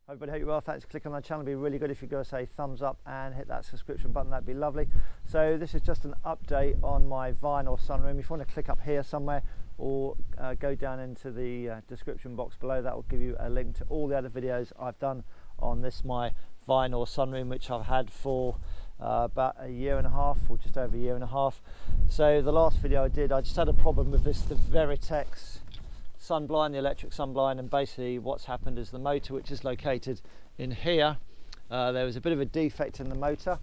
Everybody, hope you're well. Thanks for clicking on the channel. It'd be really good if you go say thumbs up and hit that subscription button. That'd be lovely. So this is just an update on my Weinor Sunroom. If you want to click up here somewhere or go down into the description box below, that will give you a link to all the other videos I've done on this my Weinor Sunroom, which I've had for about a year and a half, or just over a year and a half. So the last video I did, I just had a problem with this, the Veritex sun blind, the electric sun blind, and basically what's happened is the motor, which is located in here, there was a bit of a defect in the motor,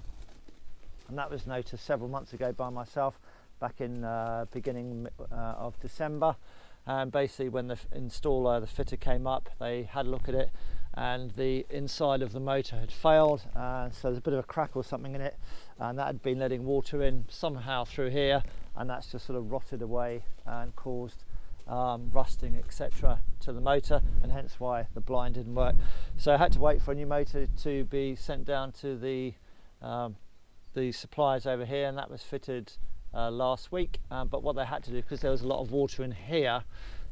and that was noticed several months ago by myself back in beginning of December. And basically when the installer, the fitter, came up, they had a look at it, and the inside of the motor had failed, so there's a bit of a crack or something in it, and that had been letting water in somehow through here, and that's just sort of rotted away and caused rusting etc. to the motor, and hence why the blind didn't work. So I had to wait for a new motor to be sent down to the suppliers over here, and that was fitted last week. But what they had to do, because there was a lot of water in here,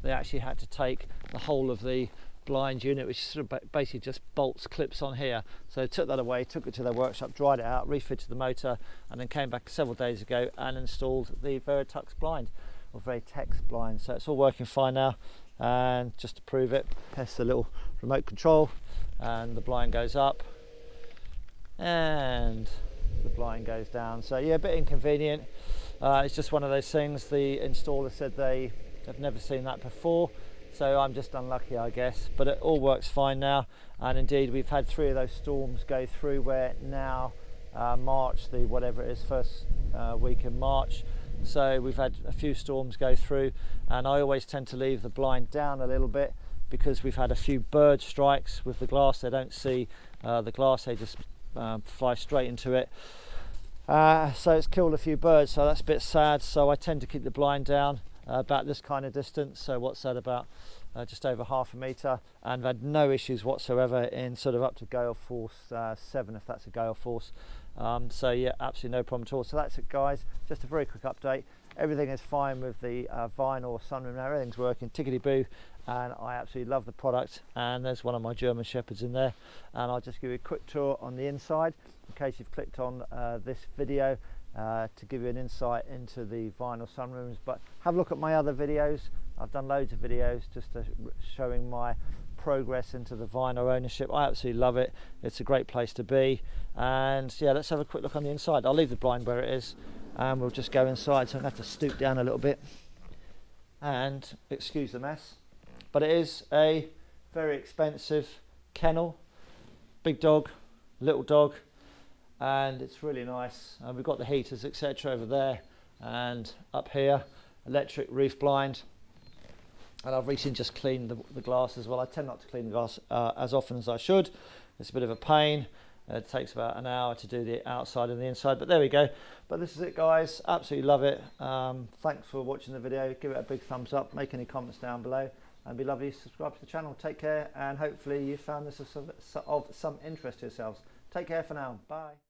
they actually had to take the whole of the blind unit, which sort of basically just bolts, clips on here. So they took that away, took it to their workshop, dried it out, refitted the motor, and then came back several days ago and installed the Veritex blind, or Veritex blind. So it's all working fine now, and just to prove it, press the little remote control and the blind goes up and the blind goes down. So yeah, a bit inconvenient. It's just one of those things. The installer said they have never seen that before, so I'm just unlucky, I guess, but it all works fine now. And indeed we've had 3 of those storms go through, where now March, the whatever it is, first week in March, so we've had a few storms go through, and I always tend to leave the blind down a little bit, because we've had a few bird strikes with the glass. They don't see the glass, they just fly straight into it. So it's killed a few birds, so that's a bit sad. So I tend to keep the blind down about this kind of distance. So what's that, about just over ½ meter, and I've had no issues whatsoever in sort of up to gale force 7, if that's a gale force. So yeah, absolutely no problem at all. So that's it, guys, just a very quick update. Everything is fine with the Weinor Sunroom now. Everything's working tickety boo, and I absolutely love the product. And there's one of my German Shepherds in there, and I'll just give you a quick tour on the inside in case you've clicked on this video to give you an insight into the Weinor Sunrooms. But have a look at my other videos. I've done loads of videos just showing my progress into the Weinor ownership. I absolutely love it. It's a great place to be. And yeah, let's have a quick look on the inside. I'll leave the blind where it is, and we'll just go inside. So I'm going to have to stoop down a little bit and excuse the mess. But it is a very expensive kennel, big dog, little dog, and it's really nice. We've got the heaters etc. over there, and up here, electric roof blind. And I've recently just cleaned the glass as well. I tend not to clean the glass as often as I should. It's a bit of a pain. It takes about an hour to do the outside and the inside, but there we go. But this is it, guys. Absolutely love it. Thanks for watching the video. Give it a big thumbs up. Make any comments down below, and be lovely to subscribe to the channel. Take care, and hopefully you found this of some interest to yourselves. Take care for now. Bye.